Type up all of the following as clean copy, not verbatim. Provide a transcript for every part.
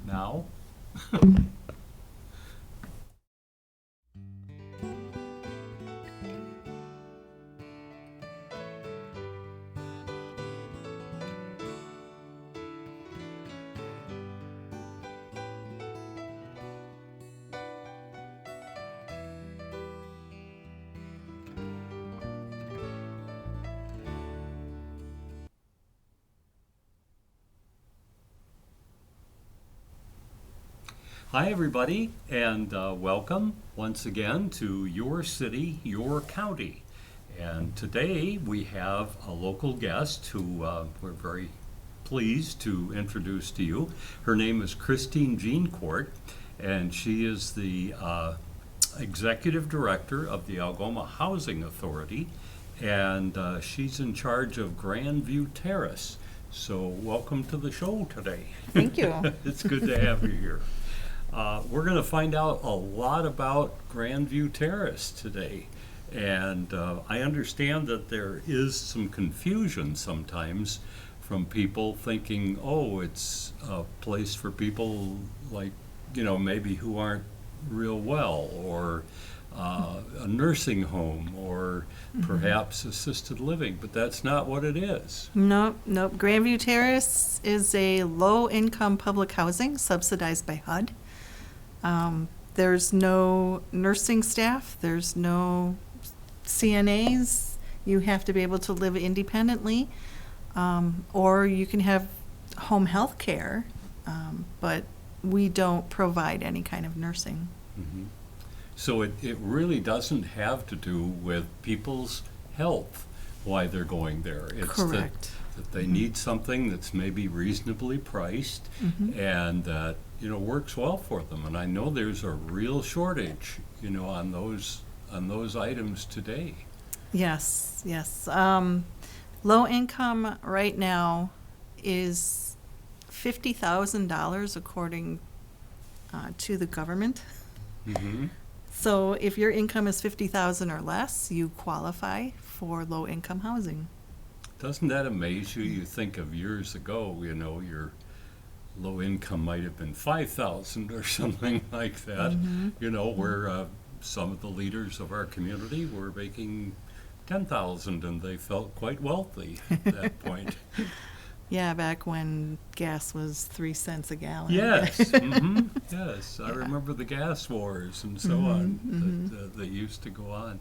Now? Hi, everybody, and welcome once again to Your City, Your County. And today we have a local guest who we're very pleased to introduce to you. Her name is Christine Jeanquart, and she is the Executive Director of the Algoma Housing Authority, and she's in charge of Grandview Terrace. So welcome to the show today. Thank you. It's good to have you here. We're going to find out a lot about Grandview Terrace today. And I understand that there is some confusion sometimes from people thinking, oh, it's a place for people like, maybe who aren't real well, or a nursing home, or perhaps assisted living, but that's not what it is. Nope. Grandview Terrace is a low-income public housing subsidized by HUD. There's no nursing staff, there's no CNAs. You have to be able to live independently, or you can have home health care, but we don't provide any kind of nursing. Mm-hmm. So it really doesn't have to do with people's health, why they're going there. It's Correct. That they need something that's maybe reasonably priced and that, works well for them. And I know there's a real shortage, on those items today. Yes. Low income right now is $50,000 according to the government. Mm-hmm. So if your income is $50,000 or less, you qualify for low income housing. Doesn't that amaze you? You think of years ago, your low income might have been 5,000 or something like that, where some of the leaders of our community were making 10,000 and they felt quite wealthy at that point. Yeah, back when gas was 3 cents a gallon. Yes, yes. I remember the gas wars and so on that used to go on.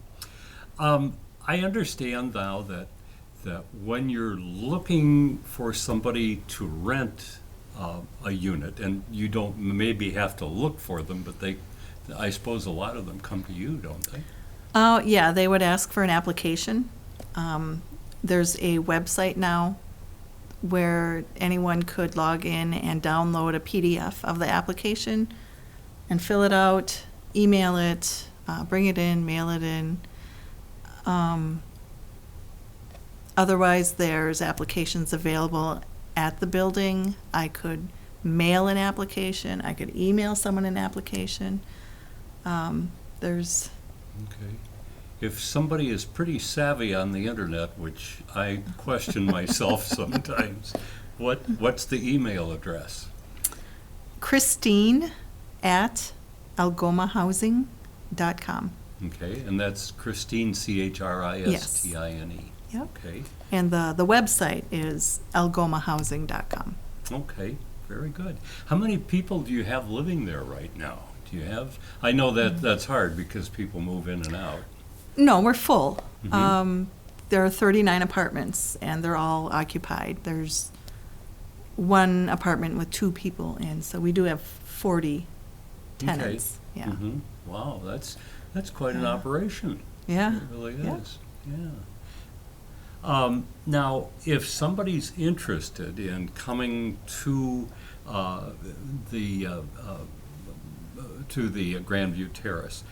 I understand now that when you're looking for somebody to rent a unit, and you don't maybe have to look for them, but I suppose a lot of them come to you, don't they? Yeah, they would ask for an application. There's a website now where anyone could log in and download a PDF of the application and fill it out, email it, bring it in, mail it in. Otherwise, there's applications available at the building. I could mail an application. I could email someone an application. There's... Okay. If somebody is pretty savvy on the internet, which I question myself sometimes, what's the email address? Christine at algomahousing.com. Okay, and that's Christine, Christine. Yep. Okay. And the website is algomahousing.com. Okay, very good. How many people do you have living there right now? I know that that's hard because people move in and out. No, we're full. There are 39 apartments, and they're all occupied. There's one apartment with 2 people in, so we do have 40 tenants. Okay. Yeah. Wow, that's quite an operation. Yeah. It really Yeah. is. Yeah. Now, if somebody's interested in coming to the Grandview Terrace,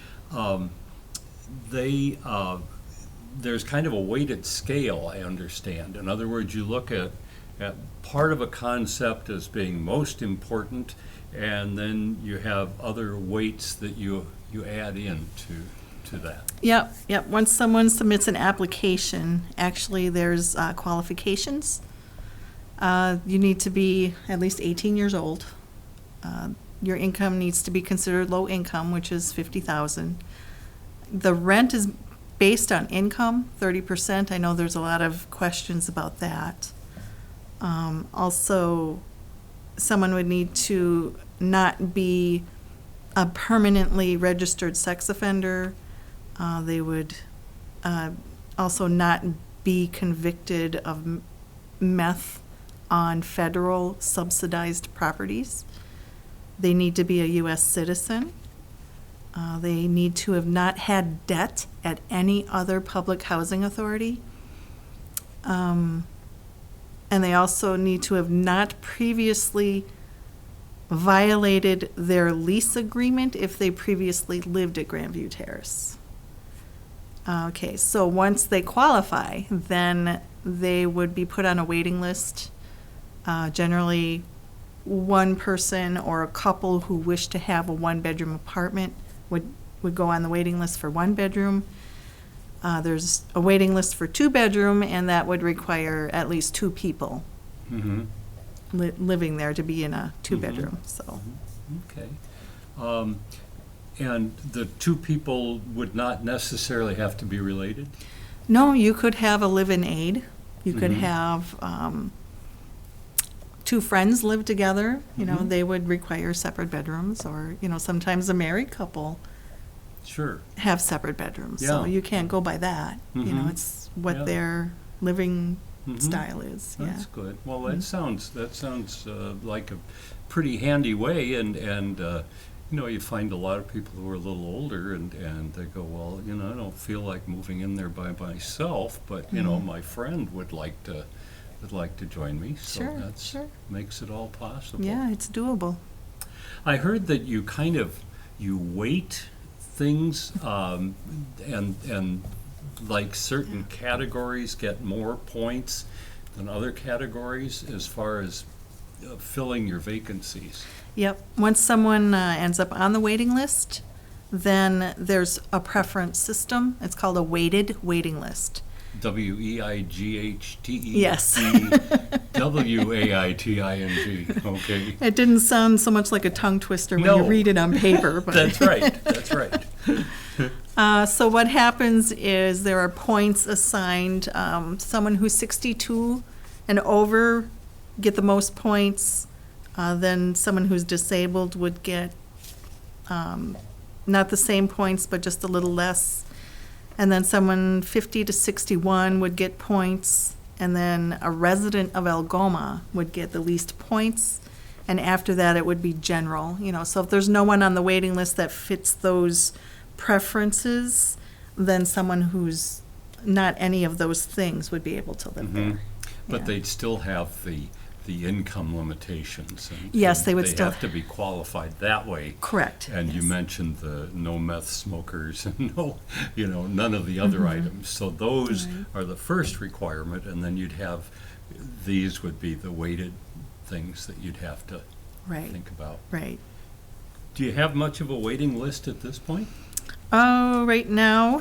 there's kind of a weighted scale, I understand. In other words, you look at part of a concept as being most important, and then you have other weights that you add in to that. Yep. Once someone submits an application, actually there's qualifications. You need to be at least 18 years old. Your income needs to be considered low income, which is 50,000. The rent is based on income, 30%. I know there's a lot of questions about that. Also, someone would need to not be a permanently registered sex offender. They would also not be convicted of meth on federal subsidized properties. They need to be a U.S. citizen. They need to have not had debt at any other public housing authority. And they also need to have not previously violated their lease agreement if they previously lived at Grandview Terrace. Okay, so once they qualify, then they would be put on a waiting list. Generally, one person or a couple who wish to have a one-bedroom apartment would go on the waiting list for one bedroom. There's a waiting list for two-bedroom, and that would require at least two people living there to be in a two-bedroom. So, Okay. And the two people would not necessarily have to be related? no, you could have a live-in aid. You could have two friends live together. You know, they would require separate bedrooms, or sometimes a married couple Sure. have separate bedrooms. So Yeah. you can't go by that. It's what Yeah. their living style is. Yeah. That's good. Well, that sounds like a pretty handy way, and you find a lot of people who are a little older, and they go, well, I don't feel like moving in there by myself, but my friend would like to join me, so Sure, that sure. makes it all possible. Yeah, it's doable. I heard that you you weight things, and like certain categories get more points than other categories as far as filling your vacancies. Yep. Once someone ends up on the waiting list, then there's a preference system. It's called a weighted waiting list. WEIGHTE. Yes. WAITING. Okay. It didn't sound so much like a tongue twister when you No. read it on paper. But That's right. That's right. So what happens is there are points assigned. Someone who's 62 and over get the most points. Then someone who's disabled would get not the same points, but just a little less. And then someone 50 to 61 would get points. And then a resident of Algoma would get the least points. And after that, it would be general. So if there's no one on the waiting list that fits those preferences, then someone who's not any of those things would be able to live there. But Yeah. they'd still have the income limitations. And Yes, they would still- have to be qualified that way. Correct. And you yes. mentioned the no meth smokers and none of the other items. So those Right. are the first requirement, and then you'd have, these would be the weighted things that you'd have to Right, think about. right. Do you have much of a waiting list at this point? Oh, right now,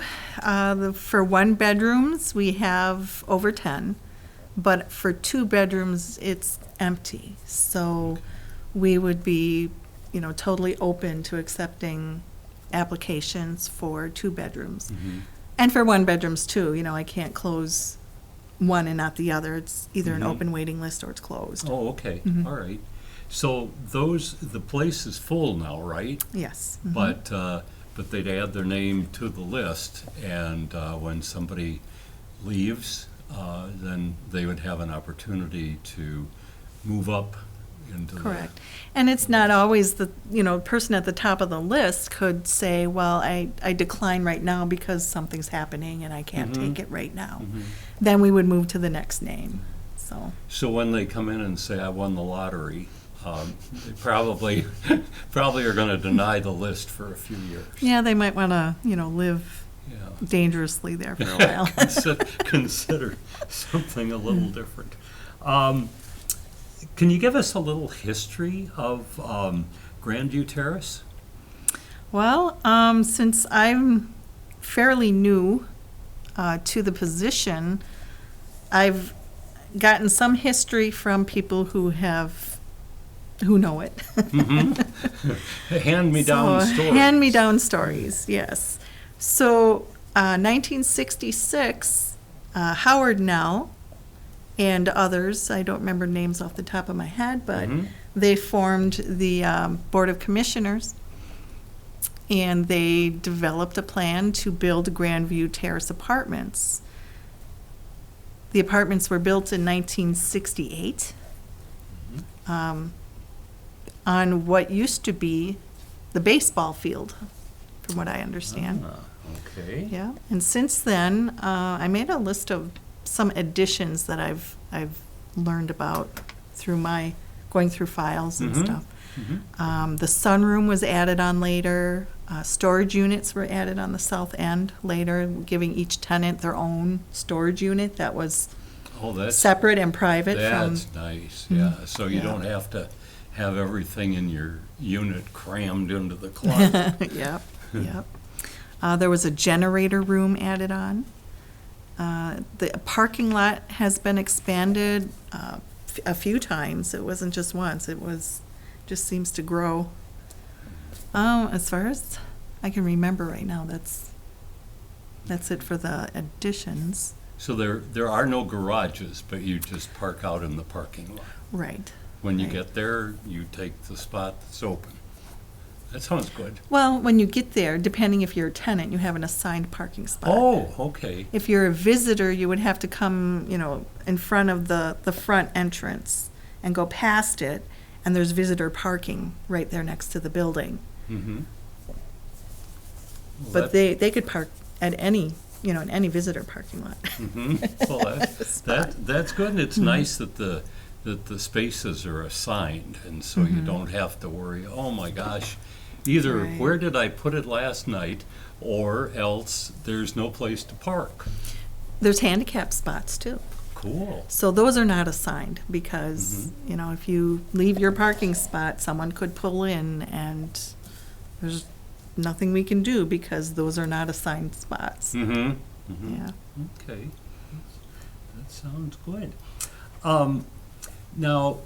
for one bedrooms, we have over 10. But for two bedrooms, it's empty. So we would be, totally open to accepting applications for two bedrooms. And for one bedrooms too. I can't close one and not the other. It's either an open waiting list or it's closed. Oh, okay, all right. So the place is full now, right? Yes. But they'd add their name to the list, and when somebody leaves, then they would have an opportunity to move up into Correct. And it's not always the, person at the top of the list could say, well, I decline right now because something's happening and I can't take it right now. Then we would move to the next name, so. So when they come in and say, I won the lottery, they probably are going to deny the list for a few years. Yeah, they might want to, live Yeah. dangerously there for a while. Consider something a little different. Can you give us a little history of Grandview Terrace? Well, since I'm fairly new to the position, I've gotten some history from people who have who know it. Hand-me-down So, stories. hand-me-down stories, yes. So, 1966, Howard Nell and others, I don't remember names off the top of my head, but they formed the Board of Commissioners, and they developed a plan to build Grandview Terrace apartments. The apartments were built in 1968 on what used to be the baseball field, from what I understand. Okay. Yeah, and since then, I made a list of some additions that I've learned about through my going through files and stuff. The sunroom was added on later. Storage units were added on the south end later, giving each tenant their own storage unit that was Oh, that's separate and private from. That's nice, yeah. So you Yeah. don't have to have everything in your unit crammed into the closet. Yep, yep. There was a generator room added on. The parking lot has been expanded a few times. It wasn't just once. Just seems to grow. As far as I can remember right now, that's it for the additions. So there are no garages, but you just park out in the parking lot. Right. When you Right. get there, you take the spot that's open. That sounds good. Well, when you get there, depending if you're a tenant, you have an assigned parking spot. Oh, okay. If you're a visitor, you would have to come, in front of the front entrance and go past it, and there's visitor parking right there next to the building. Mm-hmm. But they could park at any, in any visitor parking lot. Well, Spot. that's good, and it's nice that the spaces are assigned, and so you don't have to worry, oh my gosh, either Right. where did I put it last night, or else there's no place to park. There's handicap spots too. Cool. So those are not assigned because, if you leave your parking spot, someone could pull in and there's nothing we can do because those are not assigned spots. Mm-hmm. Yeah. Okay. That sounds good. Now,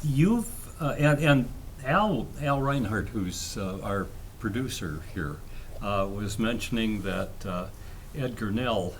you've, and Al Reinhardt, who's our producer here, was mentioning that Edgar Nell,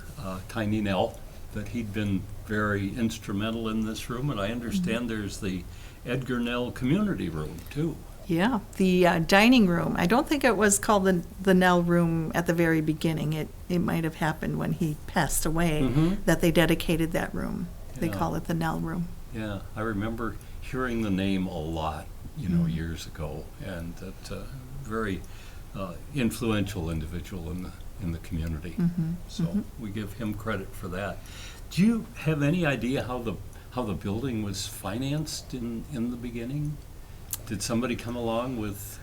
Tiny Nell, that he'd been very instrumental in this room, and I understand there's the Edgar Nell Community Room, too. Yeah, the dining room. I don't think it was called the Nell Room at the very beginning. It might have happened when he passed away that they dedicated that room. They Yeah. call it the Nell Room. Yeah, I remember hearing the name a lot, years ago, and that very influential individual in the community. So we give him credit for that. Do you have any idea how the building was financed in the beginning? Did somebody come along with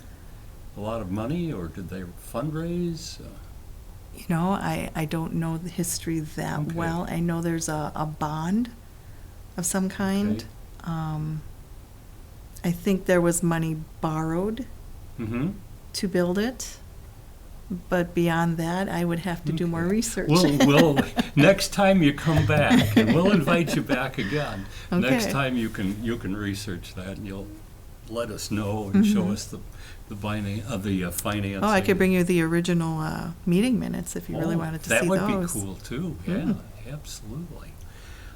a lot of money, or did they fundraise? I don't know the history that Okay. well. I know there's a bond of some kind. Okay. I think there was money borrowed Mm-hmm. to build it, but beyond that, I would have to do more Okay. research. We'll next time you come back, and we'll invite you back again. Next Okay. time you can research that, and you'll let us know and show us the financing. Oh, I could bring you the original meeting minutes if you really Oh, wanted to that see would those. be cool too. Yeah, absolutely.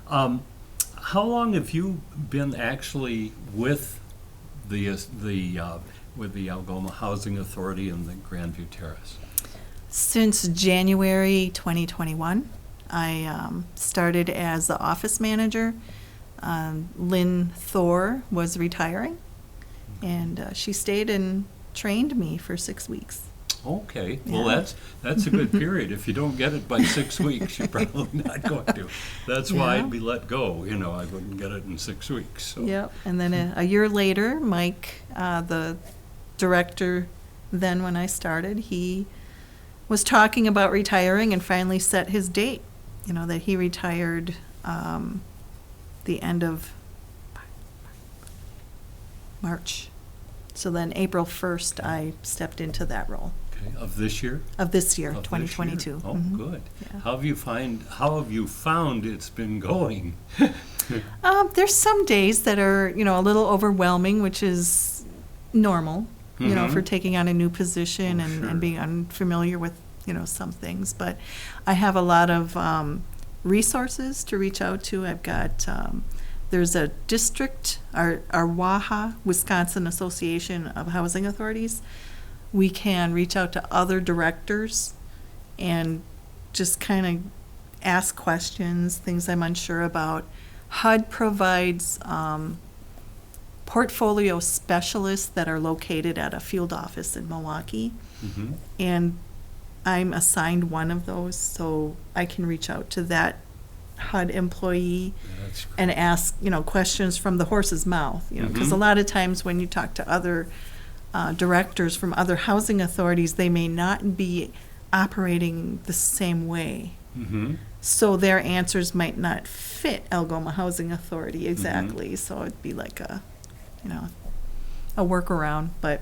How long have you been actually with the Algoma Housing Authority and the Grandview Terrace? Since January 2021, I started as the office manager. Lynn Thor was retiring, and she stayed and trained me for 6 weeks. Okay, well, Yeah. that's a good period. If you don't get it by 6 weeks, you're probably not going to. That's why Yeah. I'd be let go, I wouldn't get it in 6 weeks, so. Yep, and then a year later, Mike, the director then when I started, he was talking about retiring and finally set his date, that he retired the end of March. So then April 1st, I stepped into that role Okay, of this year? of this year, Of this 2022. year? Oh, Mhm. good. Yeah. How have you found it's been going? There's some days that are, a little overwhelming, which is normal, for taking on a new position Oh, and sure. being unfamiliar with, some things. But I have a lot of resources to reach out to. I've got, there's a district, our WAHA, Wisconsin Association of Housing Authorities. We can reach out to other directors and just kind of ask questions, things I'm unsure about. HUD provides portfolio specialists that are located at a field office in Milwaukee, Mhm. and I'm assigned one of those, so I can reach out to that HUD employee That's great. and ask, questions from the horse's mouth, because Mhm. a lot of times when you talk to other directors from other housing authorities, they may not be operating the same way. Mhm. So their answers might not fit Algoma Housing Authority exactly. So it'd be like a workaround. But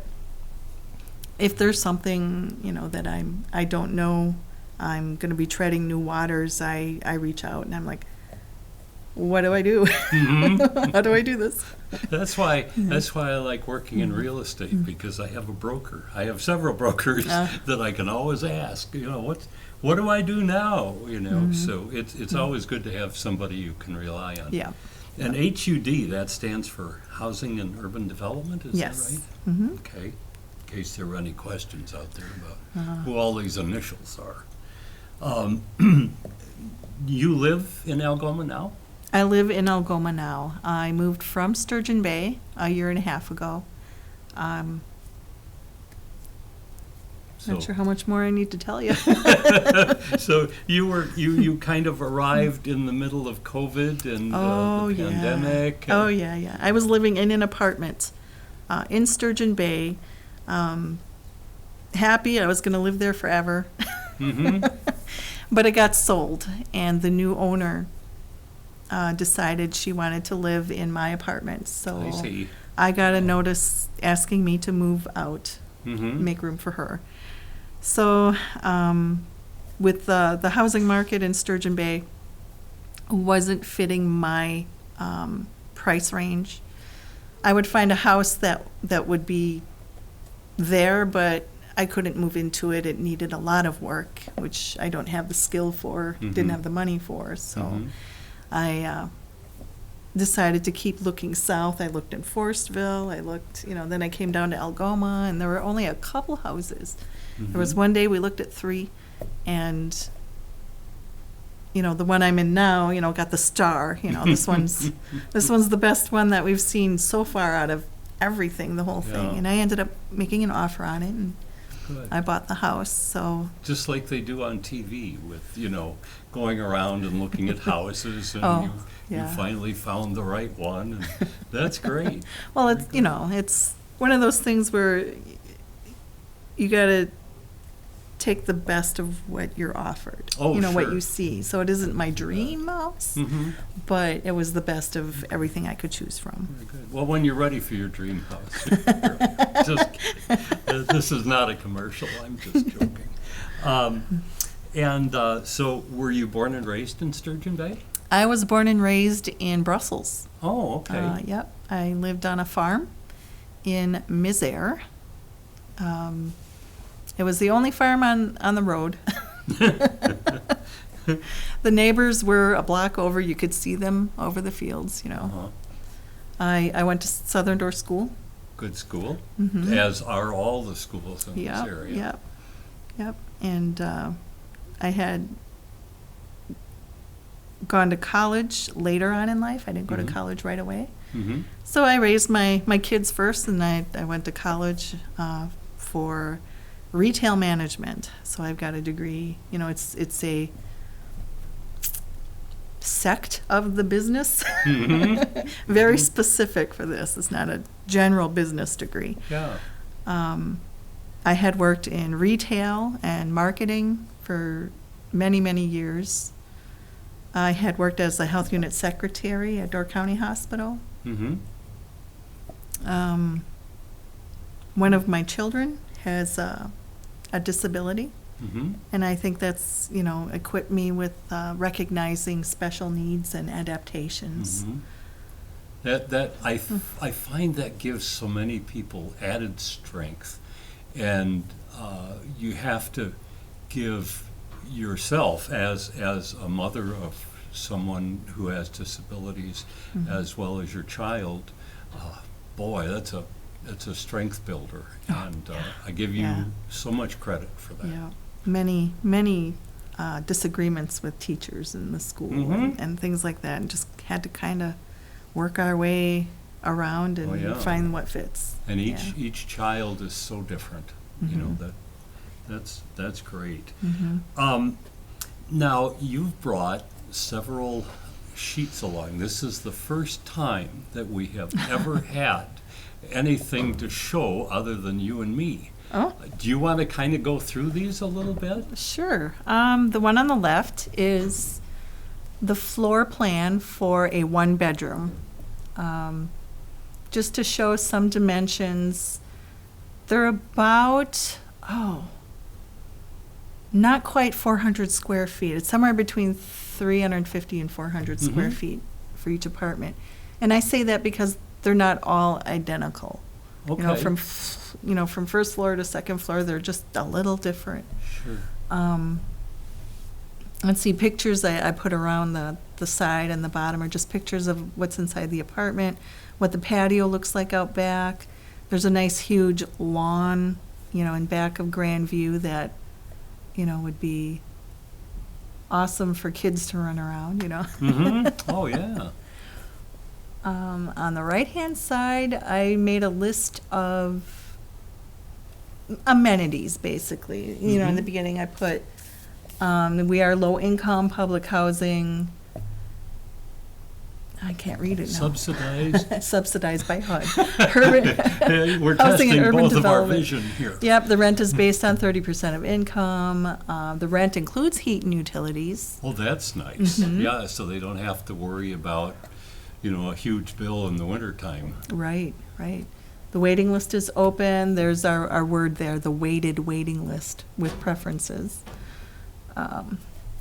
if there's something, that I don't know, I'm going to be treading new waters, I reach out and I'm like, what do I do? Mhm. How do I do this? That's why I like working in real estate, because I have a broker. I have several brokers that I can always ask, what do I do now? So it's always good to have somebody you can rely on. Yeah. And HUD, that stands for Housing and Urban Development, is Yes. that right? Mm-hmm. Okay, in case there were any questions out there about who all these initials are. You live in Algoma now? I live in Algoma now. I moved from Sturgeon Bay a year and a half ago. Not sure how much more I need to tell you. So you kind of arrived in the middle of COVID and the pandemic. Oh, yeah. I was living in an apartment in Sturgeon Bay. Happy I was going to live there forever. Mm-hmm. But it got sold, and the new owner decided she wanted to live in my apartment. So I see. I got a notice asking me to move out, Mm-hmm. make room for her. So with the housing market in Sturgeon Bay wasn't fitting my price range. I would find a house that would be there, but I couldn't move into it. It needed a lot of work, which I don't have the skill for, didn't have the money for. So Mhm. I decided to keep looking south. I looked in Forestville. I looked, then I came down to Algoma, and there were only a couple houses. There was Mhm. one day we looked at 3, and the one I'm in now, got the star. This one's the best one that we've seen so far out of everything, the whole thing. Yeah. And I ended up making an offer on it, and Good. I bought the house. So Just like they do on TV with, going around and looking at houses, and Oh, you yeah. finally found the right one. And that's great. well, it's one of those things where you got to take the best of what you're offered. Oh, what sure. you see. So it isn't my dream house, Mm-hmm. but it was the best of everything I could choose from. Very good. Well, when you're ready for your dream house, just kidding. This is not a commercial. I'm just joking. So, were you born and raised in Sturgeon Bay? I was born and raised in Brussels. Oh, okay. Yep. I lived on a farm in Misère. It was the only farm on the road. The neighbors were a block over. You could see them over the fields, Uh-huh. I went to Southern Door School. Good school, Mhm. as are all the schools in this Yep, area. yep. And I had gone to college later on in life. I didn't go to Mhm. college right away. Mm-hmm. So I raised my kids first, and I went to college for retail management. So I've got a degree. It's a sect of the business. Mhm. Very specific for this. It's not a general business degree. Yeah. I had worked in retail and marketing for many, many years. I had worked as a health unit secretary at Door County Hospital. Mm-hmm. One of my children has a disability, Mm-hmm. And I think that's, equipped me with recognizing special needs and adaptations. Mm-hmm. I find that gives so many people added strength, and you have to give yourself as a mother of someone who has disabilities, Mhm. as well as your child. Boy, that's a strength builder, and I give you Yeah. so much credit for that. Yeah, many disagreements with teachers in the school Mhm. and things like that, and just had to kind of work our way around and Oh, yeah. find what fits. And Yeah. each child is so different. You know Mhm. that's great. Mhm. Now, you've brought several sheets along. This is the first time that we have ever had anything to show other than you and me. Oh, Do you want to kind of go through these a little bit? sure. The one on the left is the floor plan for a one-bedroom. Just to show some dimensions. They're about, not quite 400 square feet. It's somewhere between 350 and 400 square Mhm. feet for each apartment. And I say that because they're not all identical. Okay. From first floor to second floor, they're just a little different. Sure. Let's see, pictures I put around the side and the bottom are just pictures of what's inside the apartment, what the patio looks like out back. There's a nice huge lawn, in back of Grandview that, would be awesome for kids to run around, Mm-hmm. Oh, yeah. On the right-hand side, I made a list of amenities, basically. In the Mhm. beginning, I put, we are low-income public housing. I can't read it now. Subsidized. Subsidized by HUD. Urban- We're Housing and testing urban both of our development. vision here. Yep, the rent is based on 30% of income. The rent includes heat and utilities. Oh, that's nice. Mhm. Yeah, so they don't have to worry about, a huge bill in the wintertime. Right, right. The waiting list is open. There's our word there, the weighted waiting list with preferences.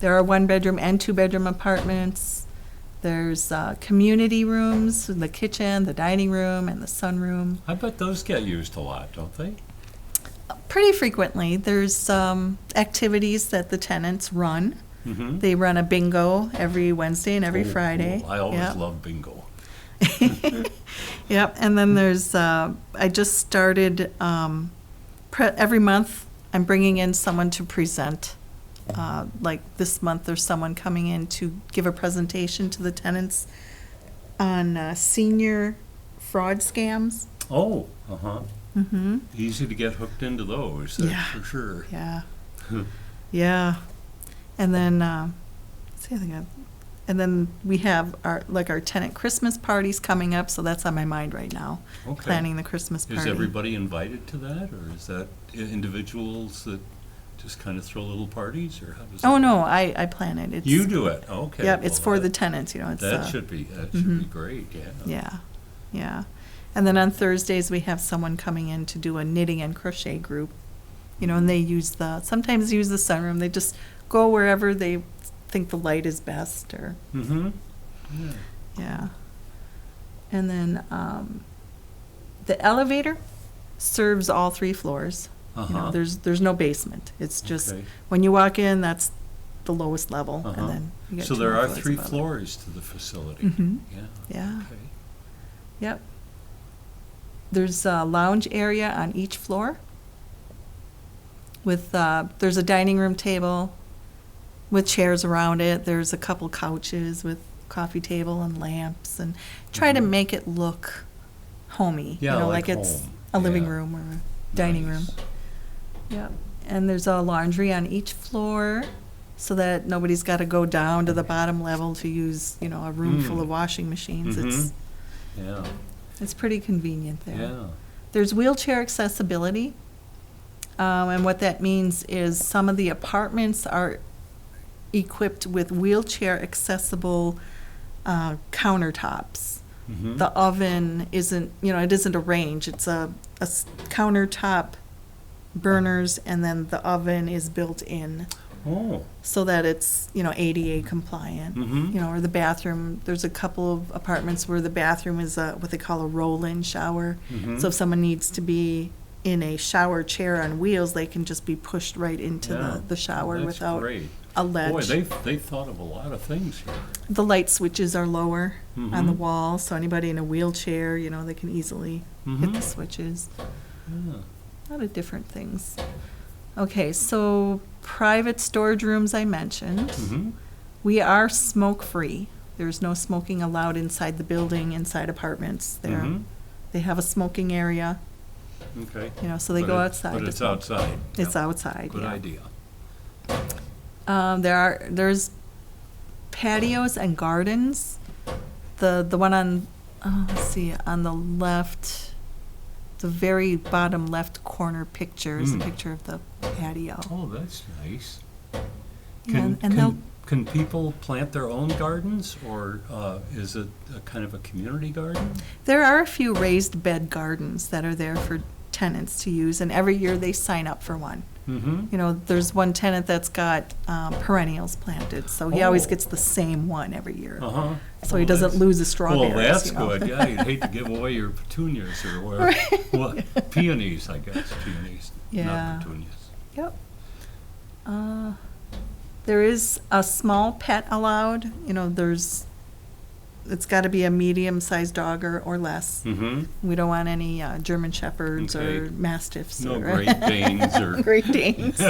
There are one-bedroom and two-bedroom apartments. There's community rooms, the kitchen, the dining room, and the sunroom. I bet those get used a lot, don't they? Pretty frequently. There's activities that the tenants run. Mm-hmm. They run a bingo every Wednesday and every Friday. I always Yep. love bingo. Yep, and then there's, I just started, every month, I'm bringing in someone to present. Like this month, there's someone coming in to give a presentation to the tenants on senior fraud scams. Oh, uh-huh. Mm-hmm. Easy to get hooked into those, that's Yeah. for sure. Yeah. Yeah. And then, and then we have our tenant Christmas parties coming up, so that's on my mind right now. Okay. Planning the Christmas party. Is everybody invited to that, or is that individuals that just kind of throw little parties, or how does that Oh, work? no, I plan it. It's, You do it, okay. Yep, it's well, for the that- tenants, it's. That should be mhm. great, yeah. Yeah, yeah. And then on Thursdays, we have someone coming in to do a knitting and crochet group. And they sometimes use the sunroom. They just go wherever they think the light is best, or, Mm-hmm. Yeah. yeah. And then the elevator serves all three floors. Uh-huh. There's no basement. It's just, Okay. when you walk in, that's the lowest level, Uh-huh. and then you get So two there more are floors 3 above it. floors to the facility? Mhm. Yeah. Yeah. Okay. Yep. There's a lounge area on each floor with, there's a dining room table with chairs around it. There's a couple couches with coffee table and lamps, and try to Mhm. make it look homey. Yeah, like it's home. a living Yeah. room or a dining room. Nice. Yep. And there's a laundry on each floor so that nobody's got to go down to the bottom level to use, a room full Mm. of washing machines. Mhm. Yeah, It's pretty convenient there. yeah. There's wheelchair accessibility, and what that means is some of the apartments are equipped with wheelchair accessible countertops. Mhm. The oven isn't, it isn't a range. It's a countertop burners, and then the oven is built in Oh, so that it's, ADA compliant. Mhm. Or the bathroom, there's a couple of apartments where the bathroom is what they call a roll-in shower. Mhm. So if someone needs to be in a shower chair on wheels, they can just be pushed right into Yeah. the shower that's without great. a Boy, ledge. they've thought of a lot of things here. The light switches are lower on the Mhm. wall, so anybody in a wheelchair, they can easily hit the Mhm. switches. Yeah. A lot of different things. Okay, so private storage rooms I mentioned. Mhm. We are smoke-free. There's no smoking allowed inside the building, inside apartments. Mhm. They have a smoking area, Okay. so they But go it- outside. But to it's smoke. outside. It's Yeah. outside, Good yeah. idea. There's patios and gardens. The one on, let's see, on the left, the very bottom left corner picture is a Mm. picture of the patio. Oh, that's nice. Yeah, and they'll, Can people plant their own gardens, or is it a kind of a community garden? there are a few raised bed gardens that are there for tenants to use, and every year they sign up for one. Mm-hmm. There's one tenant that's got perennials planted, so he always Oh. gets the same one every year. Uh-huh. So he doesn't lose his strawberries. Well, that's good, yeah, you'd hate to give away your petunias or whatever. Right. What, peonies, I guess, peonies, Yeah. not petunias. Yep. There is a small pet allowed, it's gotta be a medium-sized dog or less. Mm-hmm. We don't want any German Shepherds or Okay. Mastiffs. No or Great Danes or. Great Danes.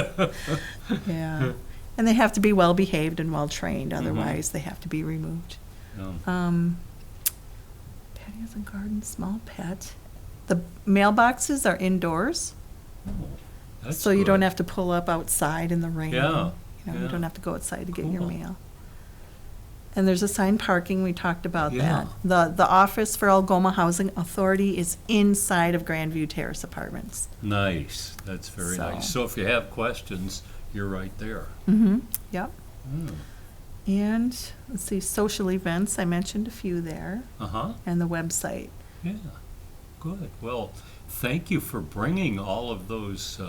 Yeah. And they have to be well-behaved and well-trained, Mm-hmm. otherwise they have to be removed. Yeah. Patios and gardens, small pet. The mailboxes are indoors, Oh, that's so you don't good. have to pull up outside in the rain. Yeah, You yeah. don't have to go outside to get your Cool. mail. And there's assigned parking, we talked about Yeah. that. The office for Algoma Housing Authority is inside of Grandview Terrace Apartments. Nice, that's very So- nice. So if you have questions, you're right there. Mm-hmm, yep. Mm. And, let's see, social events, I mentioned a few there, Uh-huh, and the website. yeah, good. Well, thank you for bringing all of those,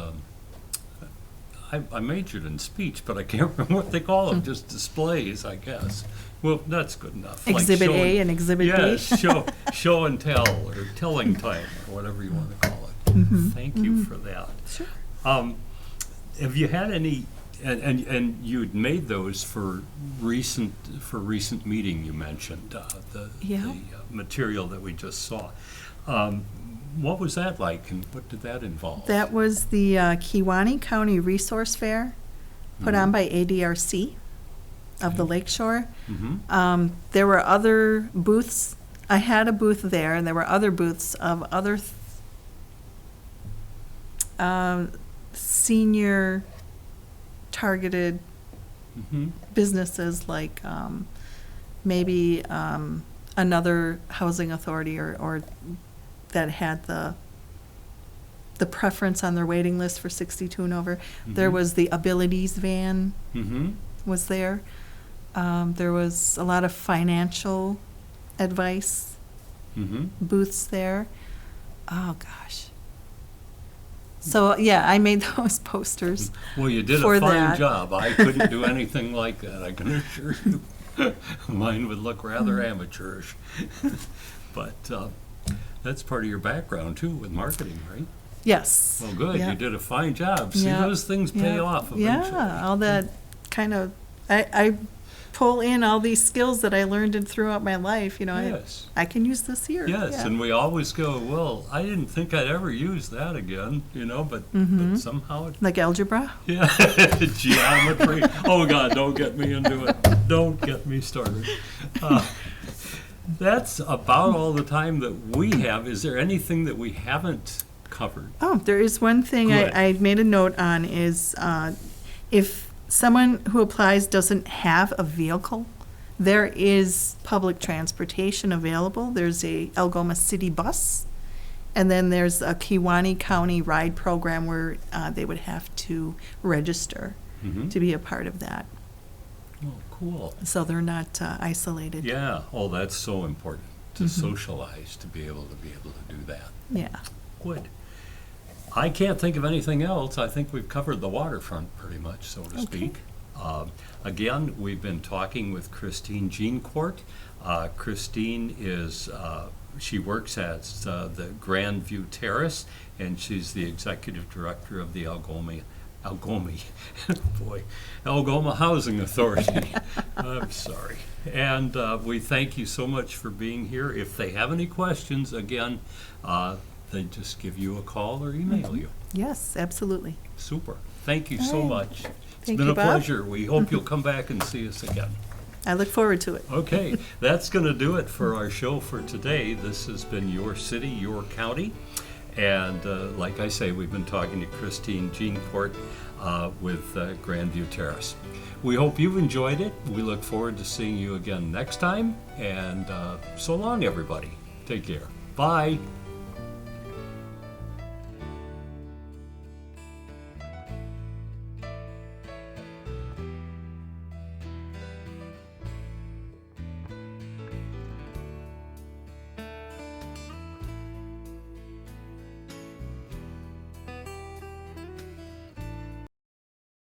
I majored in speech, but I can't remember what they call them, just displays, I guess. Well, that's good enough. Like Exhibit show A and- and Exhibit B. Yes, show and tell, or telling time, or whatever you want to call it. Mhm, Thank you for that. Sure. Have you had any, and you'd made those for recent meeting you mentioned, the Yeah. material that we just saw. What was that like, and what did that involve? That was the Kewaunee County Resource Fair, put on by ADRC of the Lakeshore. Mm-hmm. There were other booths. I had a booth there, and there were other booths of other senior targeted Mm-hmm. businesses, like maybe another housing authority or that had the preference on their waiting list for 62 and over. There Mhm. was the Abilities van Mm-hmm. was there. There was a lot of financial advice Mm-hmm. booths there. Oh, gosh. So, yeah, I made those posters. Well, you did For a fine that. job. I couldn't do anything like that, I can assure you. Mine would look rather Mm-hmm. amateurish. But that's part of your background too, with marketing, right? Yes. Well, good, Yeah. you did a fine job. See, Yeah. those things pay Yeah. off eventually. Yeah, all that kind of, I pull in all these skills that I learned throughout my life, Yes. I can use this here. Yes, Yeah. and we always go, well, I didn't think I'd ever use that again, but Mhm. somehow it. Like algebra? Yeah, geometry. Oh, God, don't get me into it. Don't get me started. That's about all the time that we have. Is there anything that we haven't covered? Oh, there is one thing Good. I made a note on is if someone who applies doesn't have a vehicle, there is public transportation available. There's a Algoma City bus, and then there's a Kewaunee County ride program where they would have to register Mm-hmm. to be a part of that. Oh, cool. So they're not isolated. Yeah, oh, that's so important, to Mhm. socialize, to be able to do that. Yeah. Good. I can't think of anything else. I think we've covered the waterfront pretty much, so to speak. Again, we've been talking with Christine Jeanquart. Christine is, she works at the Grandview Terrace, and she's the executive director of the Algoma Housing Authority. I'm sorry. And we thank you so much for being here. If they have any questions, again, they just give you a call or email you. Yes, absolutely. Super. Thank you so All right. much. It's Thank been you, a Bob. pleasure. We hope you'll come back and see us again. I look forward to it. Okay, that's going to do it for our show for today. This has been Your City, Your County. And like I say, we've been talking to Christine Jeanquart with Grandview Terrace. We hope you've enjoyed it. We look forward to seeing you again next time. And so long, everybody. Take care. Bye.